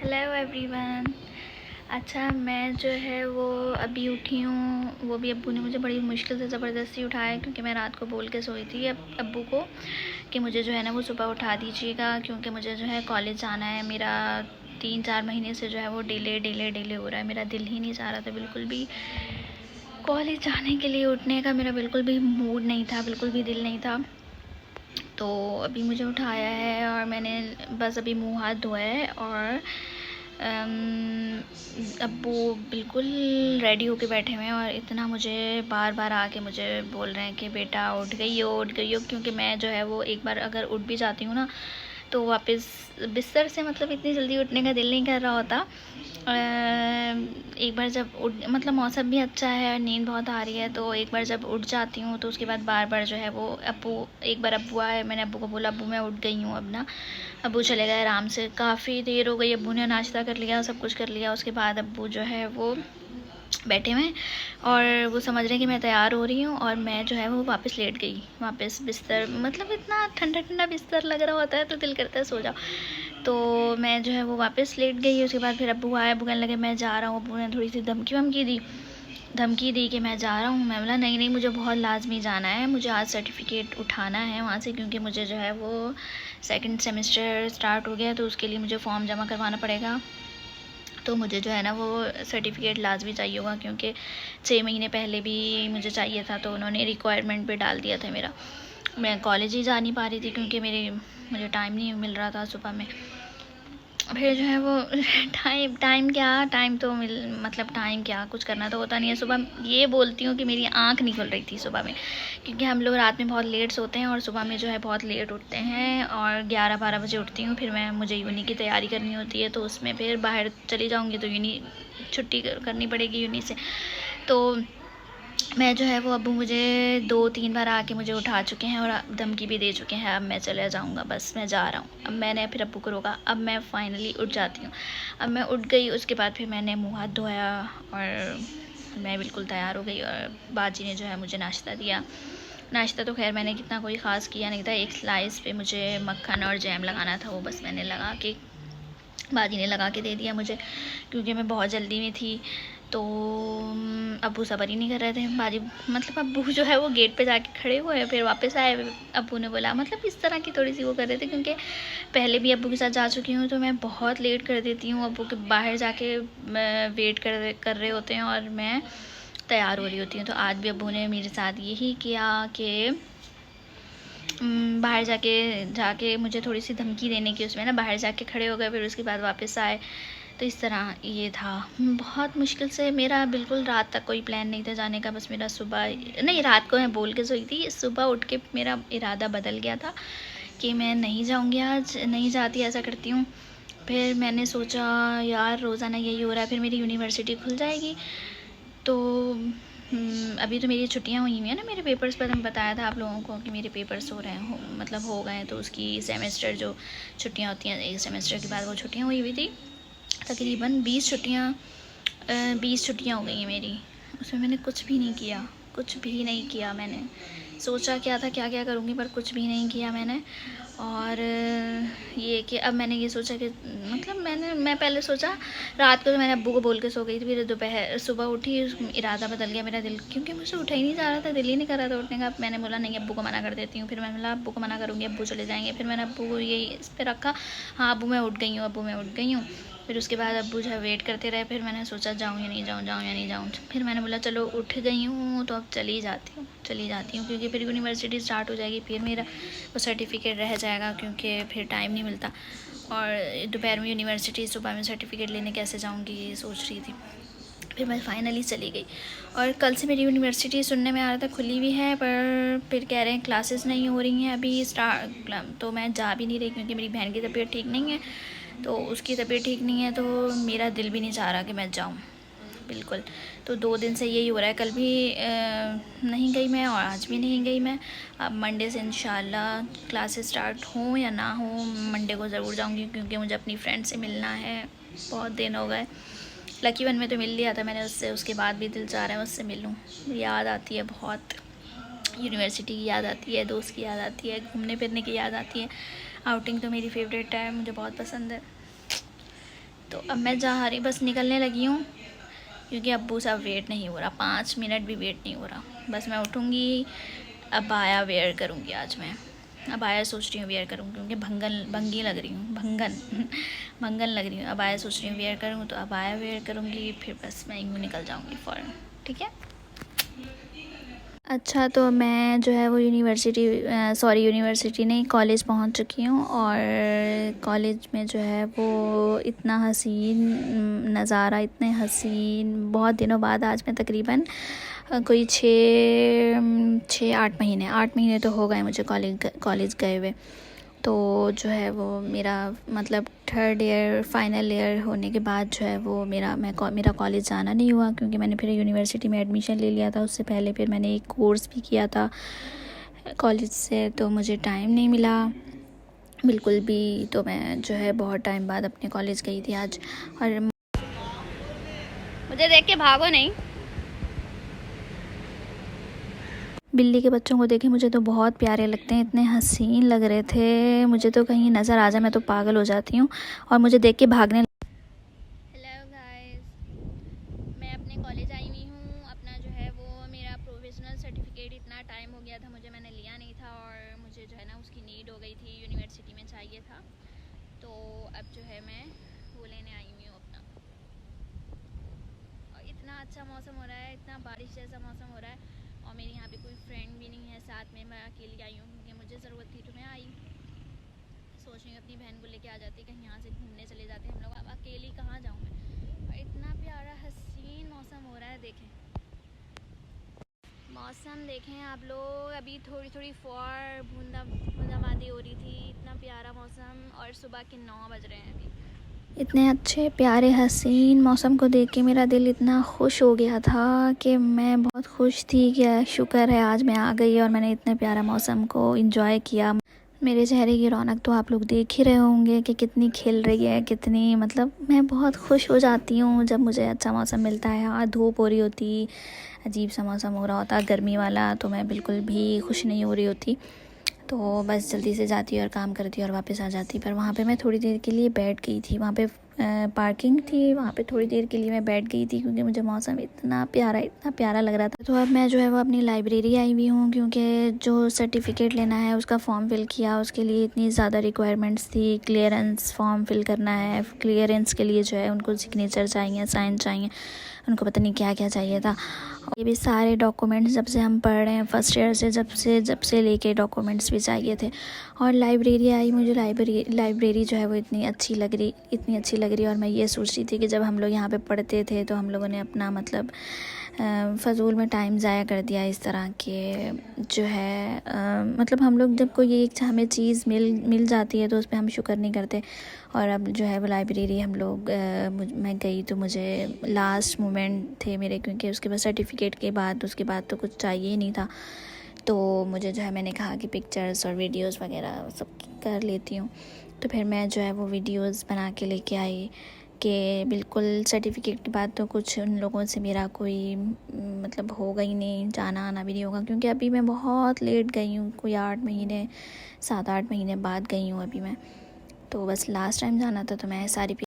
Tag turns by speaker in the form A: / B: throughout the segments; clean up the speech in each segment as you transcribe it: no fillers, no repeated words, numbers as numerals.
A: Hello everyone. अच्छा, मैं जो है वो अभी उठी हूँ। वो भी अब्बू ने मुझे बड़ी मुश्किल से ज़बरदस्ती उठाया, क्योंकि मैं रात को बोल के सोई थी अब्बू को कि मुझे जो है ना वो सुबह उठा दीजिएगा, क्योंकि मुझे जो है कॉलेज जाना है। मेरा 3-4 महीने से जो है वो डिले हो रहा है। मेरा दिल ही नहीं चाह रहा था बिल्कुल भी कॉलेज जाने के लिए। उठने का मेरा बिल्कुल भी मूड नहीं था, बिल्कुल भी दिल नहीं था। तो अभी मुझे उठाया है और मैंने बस अभी मुंह हाथ धोया है और अब वो बिल्कुल रेडी होके बैठे हुए हैं और इतना मुझे बार बार आके मुझे बोल रहे हैं कि बेटा उठ गई हो, क्योंकि मैं जो है वो एक बार अगर उठ भी जाती हूँ ना तो वापस बिस्तर से मतलब इतनी जल्दी उठने का दिल नहीं कर रहा होता। एक बार जब उठ मतलब मौसम भी अच्छा है और नींद बहुत आ रही है, तो एक बार जब उठ जाती हूँ तो उसके बाद बार बार जो है वो एक बार अब्बू आए, मैंने अब्बू को बोला अब्बू मैं उठ गई हूँ अब ना। अब्बू चले गए आराम से, काफ़ी देर हो गई। अब्बू ने नाश्ता कर लिया, सब कुछ कर लिया। उसके बाद अब्बू जो है वो बैठे हुए और वो समझ रहे हैं कि मैं तैयार हो रही हूँ, और मैं जो है वो वापस लेट गई, वापस बिस्तर। मतलब इतना ठंडा ठंडा बिस्तर लग रहा होता है तो दिल करता है सो जाओ। तो मैं जो है वो वापस लेट गई। उसके बाद फिर अब्बू आए, अब्बू कहने लगे मैं जा रहा हूँ। अब्बू ने थोड़ी सी धमकी दी कि मैं जा रहा हूँ। मैं बोला नहीं मुझे बहुत लाजमी जाना है, मुझे आज सर्टिफिकेट उठाना है वहाँ से, क्योंकि मुझे जो है वो सेकंड सेमेस्टर स्टार्ट हो गया, तो उसके लिए मुझे फ़ॉर्म जमा करवाना पड़ेगा। तो मुझे जो है ना वो सर्टिफिकेट लाजमी चाहिए होगा, क्योंकि 6 महीने पहले भी मुझे चाहिए था, तो उन्होंने रिक्वायरमेंट पे डाल दिया था मेरा। मैं कॉलेज ही जा नहीं पा रही थी क्योंकि मुझे टाइम नहीं मिल रहा था सुबह में। फिर जो है वो टाइम तो मतलब टाइम क्या, कुछ करना तो होता नहीं है। सुबह ये बोलती हूँ कि मेरी आँख नहीं खुल रही थी सुबह में, क्योंकि हम लोग रात में बहुत लेट सोते हैं और सुबह में जो है बहुत लेट उठते हैं, और 11-12 बजे उठती हूँ। फिर मुझे यूनी की तैयारी करनी होती है, तो उसमें फिर बाहर चली जाऊँगी तो यूनी छुट्टी करनी पड़ेगी यूनी से। तो मैं जो है वो अब्बू मुझे 2-3 बार आके मुझे उठा चुके हैं और धमकी भी दे चुके हैं अब मैं चले जाऊँगा, बस मैं जा रहा हूँ। अब मैंने फिर अब्बू को रोका, अब मैं फ़ाइनली उठ जाती हूँ। अब मैं उठ गई, उसके बाद फिर मैंने मुँह हाथ धोया और मैं बिल्कुल तैयार हो गई, और बाजी ने जो है मुझे नाश्ता दिया। नाश्ता तो खैर मैंने कितना कोई ख़ास किया नहीं था। एक स्लाइस पे मुझे मक्खन और जैम लगाना था, वो बस मैंने लगा के बाजी ने लगा के दे दिया मुझे, क्योंकि मैं बहुत जल्दी में थी। तो अब्बू सब्र ही नहीं कर रहे थे। बाजी मतलब अब्बू जो है वो गेट पे जाके खड़े हुए, फिर वापस आए। अब्बू ने बोला मतलब इस तरह की थोड़ी सी वो कर रहे थे, क्योंकि पहले भी अब्बू के साथ जा चुकी हूँ तो मैं बहुत लेट कर देती हूँ। अब्बू के बाहर जाके वेट कर रहे होते हैं और मैं तैयार हो रही होती हूँ। तो आज भी अब्बू ने मेरे साथ यही किया कि बाहर जाके मुझे थोड़ी सी धमकी देने की, उसमें ना बाहर जाके खड़े हो गए, फिर उसके बाद वापस आए। तो इस तरह ये था। बहुत मुश्किल से, मेरा बिल्कुल रात तक कोई प्लान नहीं था जाने का। बस मेरा सुबह नहीं, रात को मैं बोल के सोई थी, सुबह उठ के मेरा इरादा बदल गया था कि मैं नहीं जाऊँगी, आज नहीं जाती, ऐसा करती हूँ। फिर मैंने सोचा यार रोज़ाना यही हो रहा है, फिर मेरी यूनिवर्सिटी खुल जाएगी तो अभी तो मेरी छुट्टियां हुई हुई हैं ना, मेरे पेपर्स पर मैं बताया था आप लोगों को कि मेरे पेपर्स हो रहे हैं, मतलब हो गए हैं। तो उसकी सेमेस्टर जो छुट्टियां होती हैं, एक सेमेस्टर के बाद वो छुट्टियां हुई थी। तकरीबन 20 छुट्टियां हो गई हैं मेरी। उसमें मैंने कुछ भी नहीं किया मैंने। सोचा क्या था क्या क्या करूँगी, पर कुछ भी नहीं किया मैंने। और ये कि अब मैंने ये सोचा कि मतलब मैं पहले सोचा रात को तो मैंने अब्बू को बोल के सो गई थी, फिर सुबह उठी, इरादा बदल गया मेरा दिल, क्योंकि मुझे उठा ही नहीं जा रहा था, दिल ही नहीं कर रहा था उठने का। मैंने बोला नहीं अब्बू को मना कर देती हूँ। फिर मैंने बोला अब्बू को मना करूँगी, अब्बू चले जाएंगे। फिर मैंने अब्बू को यही इस पर रखा, हाँ अब्बू मैं उठ गई हूँ। फिर उसके बाद अब्बू जो है वेट करते रहे। फिर मैंने सोचा जाऊँ या नहीं जाऊँ। फिर मैंने बोला चलो उठ गई हूँ तो अब चली जाती हूँ, क्योंकि फिर यूनिवर्सिटी स्टार्ट हो जाएगी, फिर मेरा वो सर्टिफिकेट रह जाएगा, क्योंकि फिर टाइम नहीं मिलता। और दोपहर में यूनिवर्सिटी, सुबह में सर्टिफिकेट लेने कैसे जाऊँगी ये सोच रही थी। फिर मैं फ़ाइनली चली गई, और कल से मेरी यूनिवर्सिटी सुनने में आ रहा था खुली हुई है, पर फिर कह रहे हैं क्लासेस नहीं हो रही हैं अभी स्टार्ट। तो मैं जा भी नहीं रही, क्योंकि मेरी बहन की तबीयत ठीक नहीं है, तो उसकी तबीयत ठीक नहीं है, तो मेरा दिल भी नहीं चाह रहा कि मैं जाऊँ बिल्कुल। तो 2 दिन से यही हो रहा है, कल भी नहीं गई मैं और आज भी नहीं गई मैं। अब मंडे से इंशाल्लाह क्लासेस स्टार्ट हों या ना हो, मंडे को ज़रूर जाऊँगी, क्योंकि मुझे अपनी फ्रेंड से मिलना है। बहुत दिन हो गए, लकी वन में तो मिल लिया था मैंने उससे, उसके बाद भी दिल चाह रहा है उससे मिलूँ। याद आती है बहुत, यूनिवर्सिटी की याद आती है, दोस्त की याद आती है, घूमने फिरने की याद आती है। आउटिंग तो मेरी फेवरेट है, मुझे बहुत पसंद है। तो अब मैं जा रही, बस निकलने लगी हूँ क्योंकि अब्बू सा वेट नहीं हो रहा, 5 मिनट भी वेट नहीं हो रहा। बस मैं उठूँगी, अबाया वेयर करूँगी आज मैं। अबाया सोच रही हूँ वेयर करूँ क्योंकि भंगी लग रही हूँ, भंगन लग रही हूँ। अबाया सोच रही हूँ वेयर करूँ, तो अबाया वेयर करूँगी, फिर बस मैं यूँ निकल जाऊँगी फ़ौरन। ठीक है। अच्छा, तो मैं जो है वो यूनिवर्सिटी नहीं, कॉलेज पहुंच चुकी हूँ। और कॉलेज में जो है वो इतना हसीन नज़ारा, इतने हसीन, बहुत दिनों बाद आज मैं तकरीबन कोई 8 महीने तो हो गए मुझे कॉलेज गए हुए। तो जो है वो मेरा मतलब 3rd ईयर फाइनल ईयर होने के बाद जो है वो मेरा कॉलेज जाना नहीं हुआ क्योंकि मैंने फिर यूनिवर्सिटी में एडमिशन ले लिया था। उससे पहले फिर मैंने एक कोर्स भी किया था कॉलेज से, तो मुझे टाइम नहीं मिला बिल्कुल भी। तो मैं जो है बहुत टाइम बाद अपने कॉलेज गई थी आज। और मुझे देख के भागो नहीं। बिल्ली के बच्चों को देखे मुझे तो बहुत प्यारे लगते हैं, इतने हसीन लग रहे थे। मुझे तो कहीं नज़र आ जाए मैं तो पागल हो जाती हूँ और मुझे देख के भागने। हेलो गाइस, मैं अपने कॉलेज आई हुई हूँ। अपना जो है वो मेरा प्रोविजनल सर्टिफिकेट इतना टाइम हो गया था मैंने लिया नहीं था, और मुझे जो है ना उसकी नीड हो गई थी, यूनिवर्सिटी में चाहिए था। तो अब जो है मैं वो लेने आई हुई हूँ अपना। और इतना अच्छा मौसम हो रहा है, इतना बारिश जैसा मौसम हो रहा है। और मेरे यहाँ पे कोई फ्रेंड भी नहीं है साथ में, मैं अकेली आई हूँ क्योंकि मुझे ज़रूरत थी तो मैं आई। सोच रही हूँ अपनी बहन को लेके आ जाती, कहीं यहाँ से घूमने चले जाते हम लोग। अब अकेली कहाँ जाऊँ मैं। और इतना प्यारा हसीन मौसम हो रहा है, देखें मौसम, देखें आप लोग। अभी थोड़ी थोड़ी बूंदाबांदी हो रही थी, इतना प्यारा मौसम। और सुबह के 9 बज रहे हैं अभी। इतने अच्छे प्यारे हसीन मौसम को देख के मेरा दिल इतना खुश हो गया था कि मैं बहुत खुश थी कि शुक्र है आज मैं आ गई और मैंने इतने प्यारा मौसम को एंजॉय किया। मेरे चेहरे की रौनक तो आप लोग देख ही रहे होंगे कि कितनी खिल रही है, कितनी मतलब मैं बहुत खुश हो जाती हूँ जब मुझे अच्छा मौसम मिलता है। हाँ, धूप हो रही होती, अजीब सा मौसम हो रहा होता गर्मी वाला, तो मैं बिल्कुल भी खुश नहीं हो रही होती। तो बस जल्दी से जाती और काम करती और वापस आ जाती। पर वहाँ पे मैं थोड़ी देर के लिए बैठ गई थी, वहाँ पे पार्किंग थी, वहाँ पे थोड़ी देर के लिए मैं बैठ गई थी क्योंकि मुझे मौसम इतना प्यारा लग रहा था। तो अब मैं जो है वो अपनी लाइब्रेरी आई हुई हूँ क्योंकि जो सर्टिफिकेट लेना है उसका फॉर्म फिल किया, उसके लिए इतनी ज़्यादा रिक्वायरमेंट्स थी। क्लियरेंस फॉर्म फिल करना है, क्लियरेंस के लिए जो है उनको सिग्नेचर चाहिए, साइन चाहिए, उनको पता नहीं क्या क्या चाहिए था। ये भी सारे डॉक्यूमेंट्स जब से हम पढ़ रहे हैं फर्स्ट ईयर से, जब से लेके डॉक्यूमेंट्स भी चाहिए थे। और लाइब्रेरी आई, मुझे लाइब्रेरी जो है वो इतनी अच्छी लग रही। और मैं ये सोच रही थी कि जब हम लोग यहाँ पे पढ़ते थे तो हम लोगों ने अपना मतलब फ़जूल में टाइम ज़ाया कर दिया इस तरह के जो है मतलब हम लोग जब कोई एक हमें चीज़ मिल जाती है तो उस पर हम शुक्र नहीं करते। और अब जो है वो लाइब्रेरी हम लोग मैं गई तो मुझे लास्ट मोमेंट थे मेरे, क्योंकि उसके बाद सर्टिफिकेट के बाद उसके बाद तो कुछ चाहिए ही नहीं था। तो मुझे जो है मैंने कहा कि पिक्चर्स और वीडियोस वगैरह सब कर लेती हूँ। तो फिर मैं जो है वो वीडियोस बना के लेके आई कि बिल्कुल सर्टिफिकेट के बाद तो कुछ उन लोगों से मेरा कोई मतलब होगा ही नहीं, जाना आना भी नहीं होगा क्योंकि अभी मैं बहुत लेट गई हूँ, कोई 7-8 महीने बाद गई हूँ अभी मैं। तो बस लास्ट टाइम जाना था तो मैं सारी तो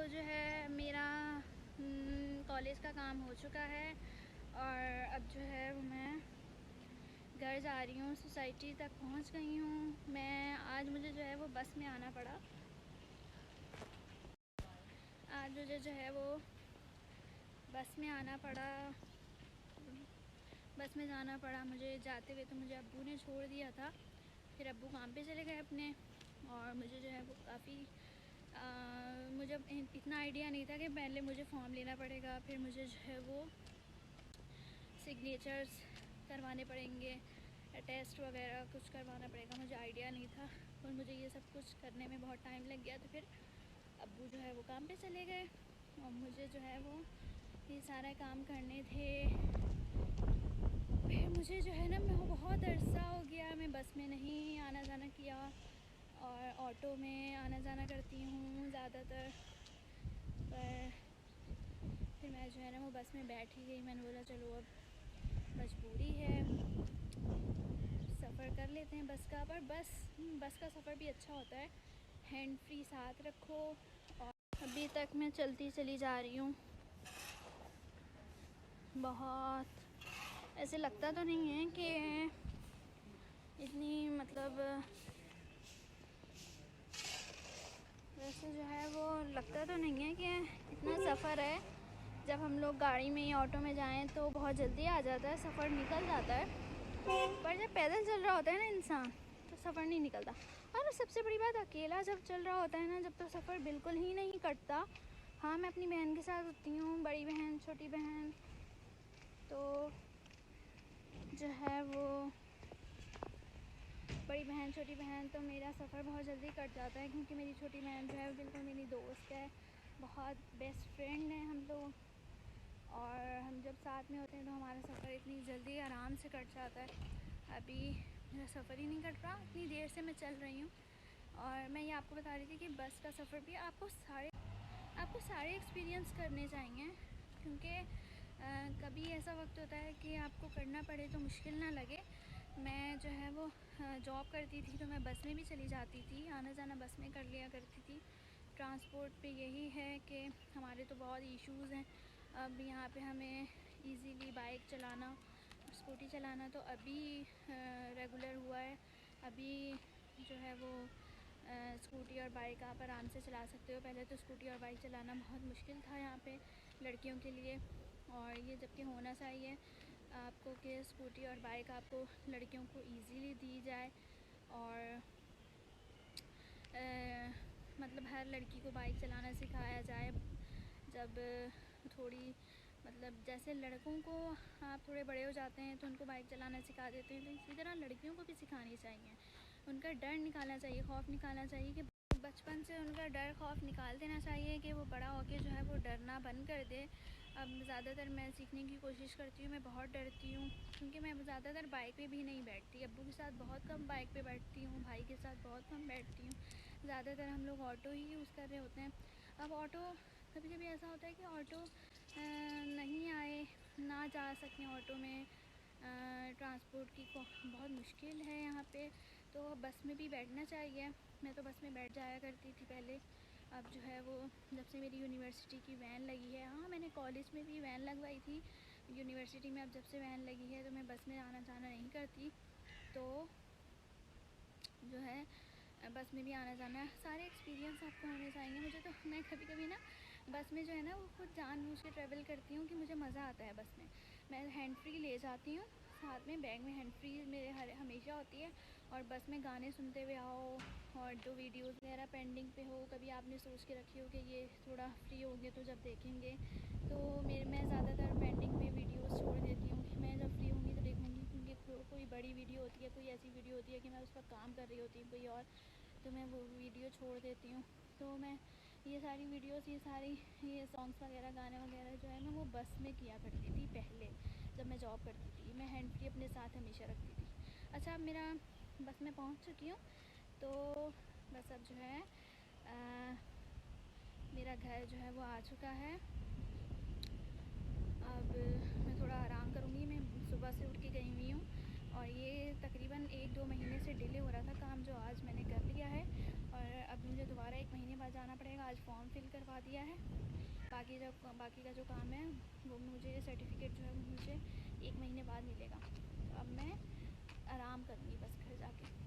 A: जो है मेरा कॉलेज का काम हो चुका है और अब जो है वो मैं घर जा रही हूँ, सोसाइटी तक पहुँच गई हूँ मैं। आज मुझे जो है वो बस में आना पड़ा, आज मुझे जो है वो बस में आना पड़ा, बस में जाना पड़ा मुझे। जाते हुए तो मुझे अब्बू ने छोड़ दिया था, फिर अब्बू काम पे चले गए अपने। और मुझे जो है वो काफ़ी मुझे इतना आइडिया नहीं था कि पहले मुझे फॉर्म लेना पड़ेगा, फिर मुझे जो है वो सिग्नेचर्स करवाने पड़ेंगे, टेस्ट वगैरह कुछ करवाना पड़ेगा, मुझे आइडिया नहीं था। और मुझे ये सब कुछ करने में बहुत टाइम लग गया। तो फिर अब्बू जो है वो काम पे चले गए और मुझे जो है वो ये सारा काम करने थे। फिर मुझे जो है ना मैं बहुत अरसा हो गया मैं बस में नहीं आना जाना किया और ऑटो में आना जाना करती हूँ ज़्यादातर। पर फिर मैं जो है ना वो बस में बैठ ही गई, मैंने बोला चलो अब मजबूरी है, सफ़र कर लेते हैं बस का। पर बस का सफ़र भी अच्छा होता है, हैंड फ्री साथ रखो। और अभी तक मैं चलती चली जा रही हूँ। बहुत ऐसे लगता तो नहीं है कि इतनी मतलब वैसे जो है वो लगता तो नहीं है कि इतना सफ़र है। जब हम लोग गाड़ी में या ऑटो में जाएं तो बहुत जल्दी आ जाता है, सफ़र निकल जाता है। पर जब पैदल चल रहा होता है ना इंसान तो सफ़र नहीं निकलता। और सबसे बड़ी बात, अकेला जब चल रहा होता है ना, जब तो सफ़र बिल्कुल ही नहीं कटता। हाँ, मैं अपनी बहन के साथ होती हूँ, बड़ी बहन छोटी बहन, तो जो है वो बड़ी बहन छोटी बहन तो मेरा सफ़र बहुत जल्दी कट जाता है, क्योंकि मेरी छोटी बहन जो है बिल्कुल मेरी दोस्त है, बहुत बेस्ट फ्रेंड हैं हम लोग। और हम जब साथ में होते हैं तो हमारा सफ़र इतनी जल्दी आराम से कट जाता है। अभी मेरा सफ़र ही नहीं कट रहा, इतनी देर से मैं चल रही हूँ। और मैं ये आपको बता रही थी कि बस का सफ़र भी आपको सारे एक्सपीरियंस करने चाहिए, क्योंकि कभी ऐसा वक्त होता है कि आपको करना पड़े तो मुश्किल ना लगे। मैं जो है वो जॉब करती थी तो मैं बस में भी चली जाती थी, आना जाना बस में कर लिया करती थी। ट्रांसपोर्ट पे यही है कि हमारे तो बहुत इश्यूज़ हैं। अब यहाँ पे हमें इजीली बाइक चलाना, स्कूटी चलाना तो अभी रेगुलर हुआ है। अभी जो है वो स्कूटी और बाइक आप आराम से चला सकते हो। पहले तो स्कूटी और बाइक चलाना बहुत मुश्किल था यहाँ पे लड़कियों के लिए, और ये जबकि होना चाहिए आपको कि स्कूटी और बाइक आपको लड़कियों को इजीली दी जाए। और मतलब हर लड़की को बाइक चलाना सिखाया जाए। जब थोड़ी मतलब जैसे लड़कों को आप थोड़े बड़े हो जाते हैं तो उनको बाइक चलाना सिखा देते हैं, तो इसी तरह लड़कियों को भी सिखानी चाहिए। उनका डर निकालना चाहिए, खौफ निकालना चाहिए, कि बचपन से उनका डर खौफ निकाल देना चाहिए कि वो बड़ा होके जो है वो डरना बंद कर दे। अब ज़्यादातर मैं सीखने की कोशिश करती हूँ, मैं बहुत डरती हूँ क्योंकि मैं ज़्यादातर बाइक पे भी नहीं बैठती। अब्बू के साथ बहुत कम बाइक पे बैठती हूँ, भाई के साथ बहुत कम बैठती हूँ। ज़्यादातर हम लोग ऑटो ही यूज़ कर रहे होते हैं। अब ऑटो कभी कभी ऐसा होता है कि ऑटो नहीं आए, ना जा सकें ऑटो में, ट्रांसपोर्ट की बहुत मुश्किल है यहाँ पे, तो बस में भी बैठना चाहिए। मैं तो बस में बैठ जाया करती थी पहले। अब जो है वो जब से मेरी यूनिवर्सिटी की वैन लगी है, हाँ मैंने कॉलेज में भी वैन लगवाई थी, यूनिवर्सिटी में अब जब से वैन लगी है तो मैं बस में आना जाना नहीं करती। तो जो है बस में भी आना जाना, सारे एक्सपीरियंस आपको होने चाहिए। मुझे तो मैं कभी कभी ना बस में जो है ना वो खुद जानबूझ के ट्रैवल करती हूँ कि मुझे मज़ा आता है बस में। मैं हैंड फ्री ले जाती हूँ साथ में, बैग में हैंड फ्री मेरे हमेशा होती है, और बस में गाने सुनते हुए आओ। और जो वीडियोज़ वगैरह पेंडिंग पे हो, कभी आपने सोच के रखी हो कि ये थोड़ा फ्री होंगे तो जब देखेंगे, तो मैं ज़्यादातर पेंडिंग पे वीडियोज़ छोड़ देती हूँ कि मैं जब फ्री होंगी तो देखूँगी, क्योंकि कोई बड़ी वीडियो होती है, कोई ऐसी वीडियो होती है कि मैं उस पर काम कर रही होती हूँ कोई और, तो मैं वो वीडियो छोड़ देती हूँ। तो मैं ये सारी वीडियोस, ये सॉन्ग्स वगैरह, गाने वगैरह जो है मैं वो बस में किया करती थी पहले, जब मैं जॉब करती थी। मैं हैंड फ्री अपने साथ हमेशा रखती थी। अच्छा, अब मेरा बस में पहुँच चुकी हूँ, तो बस अब जो है मेरा घर जो है वो आ चुका है। अब मैं थोड़ा आराम करूँगी। मैं सुबह से उठ के गई हुई हूँ, और ये तकरीबन 1-2 महीने से डिले हो रहा था काम, जो आज मैंने कर लिया है। और अब मुझे दोबारा 1 महीने बाद जाना पड़ेगा। आज फॉर्म फिल करवा दिया है। बाकी का जो काम है वो मुझे, सर्टिफिकेट जो है वो मुझे 1 महीने बाद मिलेगा। तो अब मैं आराम करूँगी बस घर जाके।